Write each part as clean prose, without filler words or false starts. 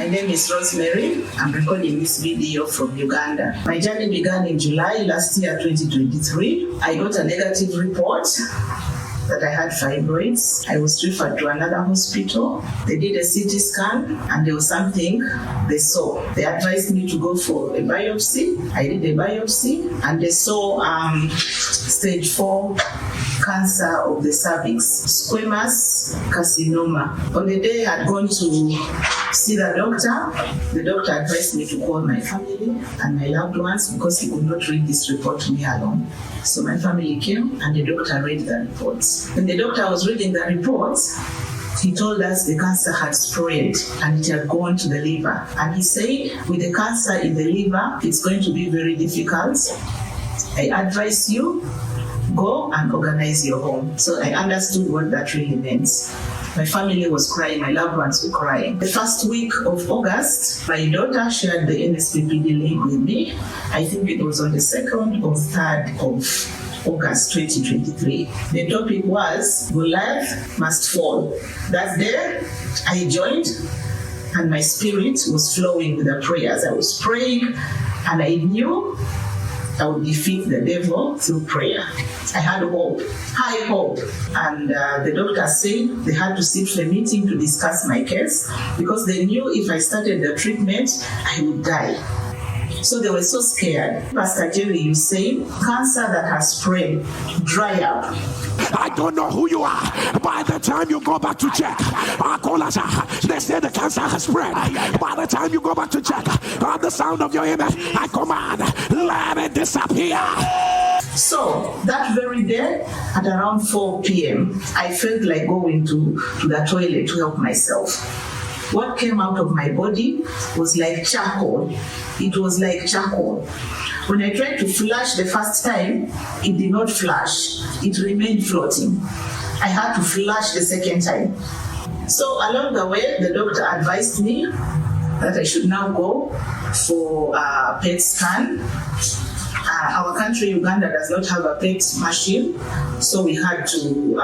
My name is Rosemary. I'm recording this video from Uganda. My journey began in July last year, 2023. I got a negative report that I had fibroids. I was referred to another hospital. They did a CT scan and there was something they saw. They advised me to go for a biopsy. I did a biopsy and they saw stage 4 cancer of the cervix, squamous carcinoma. On the day I had gone to see the doctor advised me to call my family and my loved ones because he could not read this report to me alone. So my family came and the doctor read the reports. When the doctor was reading the reports, he told us the cancer had spread and it had gone to the liver. And he said, with the cancer in the liver, it's going to be very difficult. I advise you, go and organize your home. So I understood what that really meant. My family was crying, my loved ones were crying. The first week of August, my daughter shared the NSPPD link with me. I think it was on the 2nd or 3rd of August 2023. The topic was, Goliath must fall. That day, I joined and my spirit was flowing with the prayers. I was praying and I knew I would defeat the devil through prayer. I had hope, high hope. And the doctor said they had to sit for a meeting to discuss my case because they knew if I started the treatment, I would die. So they were so scared. Pastor Jerry, you say, cancer that has spread, dry up. I don't know who you are. By the time you go back to check, they say the cancer has spread. By the time you go back to check, on the sound of your amen, I command, let it disappear. So that very day, at around 4 p.m., I felt like going to the toilet to help myself. What came out of my body was like charcoal. It was like charcoal. When I tried to flush the first time, it did not flush. It remained floating. I had to flush the second time. So along the way, the doctor advised me that I should now go for a PET scan. Our country, Uganda, does not have a PET machine, so we had to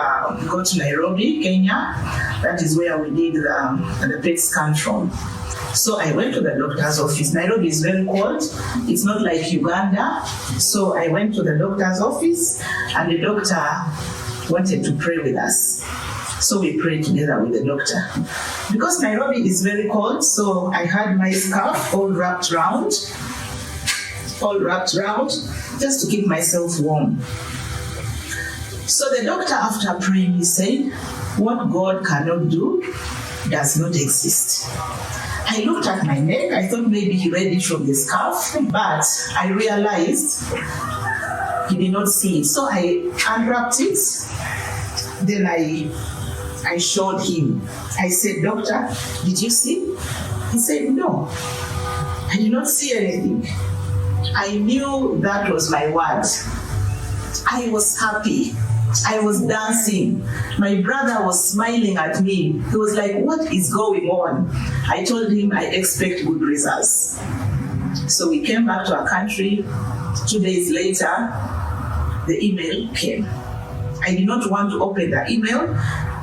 go to Nairobi, Kenya. That is where we did the PET scan from. So I went to the doctor's office. Nairobi is very cold. It's not like Uganda. So I went to the doctor's office and the doctor wanted to pray with us. So we prayed together with the doctor. Because Nairobi is very cold, so I had my scarf all wrapped around, just to keep myself warm. So the doctor, after praying, he said, what God cannot do does not exist. I looked at my neck. I thought maybe he read it from the scarf, but I realized he did not see it. So I unwrapped it. Then I showed him. I said, doctor, did you see? He said, no, I did not see anything. I knew that was my word. I was happy. I was dancing. My brother was smiling at me. He was like, what is going on? I told him I expect good results. So we came back to our country. 2 days later, the email came. I did not want to open the email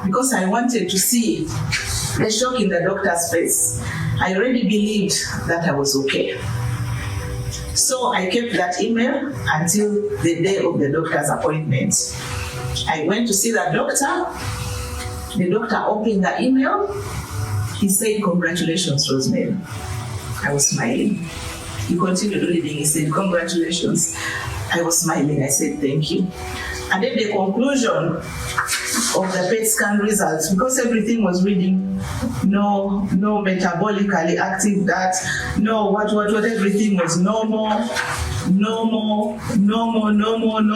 because I wanted to see the shock in the doctor's face. I already believed that I was okay. So I kept that email until the day of the doctor's appointment. I went to see the doctor. The doctor opened the email. He said, congratulations, Rosemary. I was smiling. He continued reading. He said, congratulations. I was smiling. I said, thank you. And then the conclusion of the PET scan results, because everything was reading, no metabolically active that, no everything was normal, no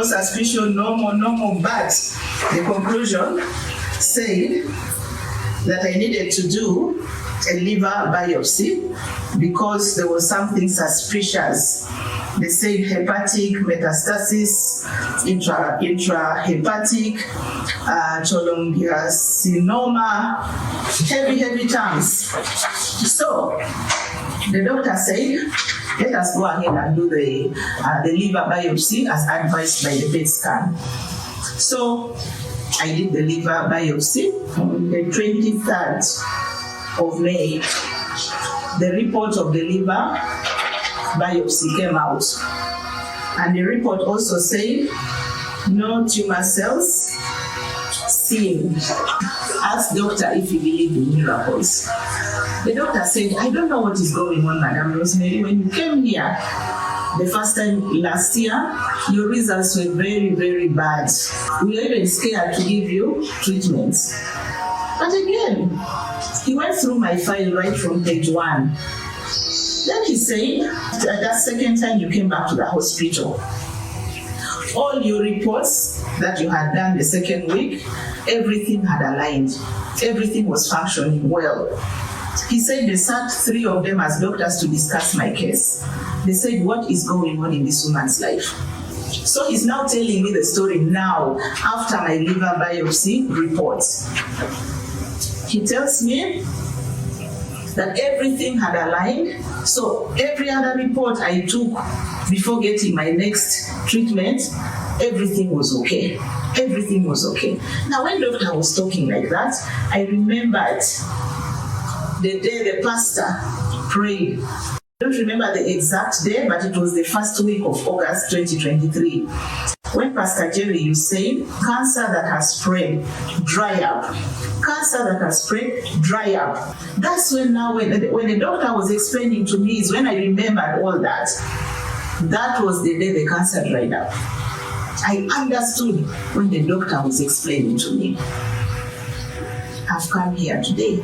suspicion, no more. But the conclusion said that I needed to do a liver biopsy because there was something suspicious. They said hepatic metastasis, intrahepatic, cholangiocarcinoma, heavy terms. So the doctor said, let us go ahead and do the liver biopsy as advised by the PET scan. So I did the liver biopsy on the 23rd of May the report of the liver biopsy came out. And the report also said no tumor cells seen. Asked doctor if he believed in miracles. The doctor said, I don't know what is going on, Madam Rosemary. When you came here the first time last year, your results were very, very bad. We were even scared to give you treatments. But again, he went through my file right from page 1. Then he said, that second time you came back to the hospital, all your reports that you had done the second week, everything had aligned. Everything was functioning well. He said they sat 3 of them as doctors to discuss my case. They said, what is going on in this woman's life? So he's now telling me the story now, after my liver biopsy reports. He tells me that everything had aligned. So every other report I took before getting my next treatment, everything was okay. Everything was okay. Now, when doctor was talking like that, I remembered the day the pastor prayed. I don't remember the exact day, but it was the first week of August 2023. When Pastor Jerry, you say, cancer that has spread, dry up. Cancer that has spread, dry up. That's when now, when the doctor was explaining to me, is when I remembered all that. That was the day the cancer dried up. I understood when the doctor was explaining to me. I've come here today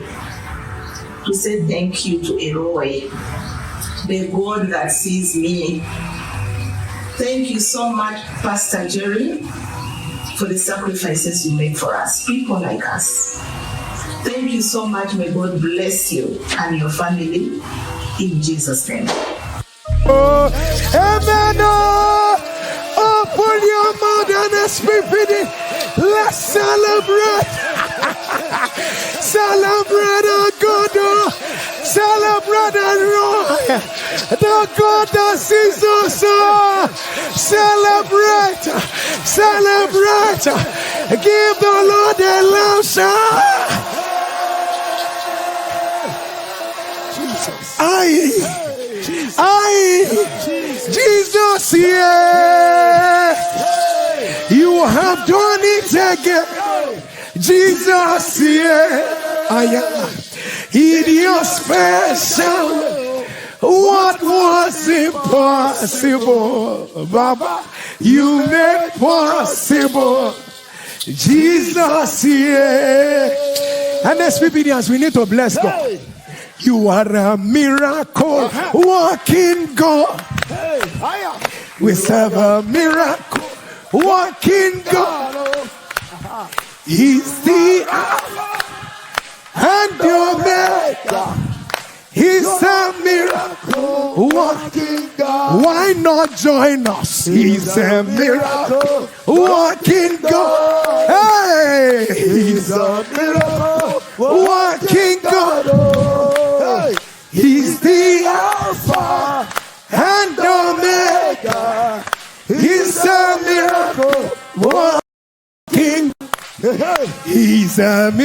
to say thank you to Eloi, the God that sees me. Thank you so much, Pastor Jerry, for the sacrifices you make for us, people like us. Thank you so much. May God bless you and your family in Jesus' name. Oh, amen. Open your mouth, NSPPD. Let's celebrate. Celebrate our God. Celebrate our Roy. The God that sees us. Celebrate. Celebrate. Give the Lord a loud shout. Jesus, yeah, you have done it again. Jesus, yeah, I am in your special. What was impossible, Baba, you made possible. Jesus, yeah. And NSPPDians, we need to bless God. You are a miracle working God. We serve a miracle working God. He's the Alpha and Omega. He's a miracle working God. Why not join us? He's a miracle working God. Hey, he's a miracle working God. He's the Alpha and Omega. He's a miracle working. He's a miracle.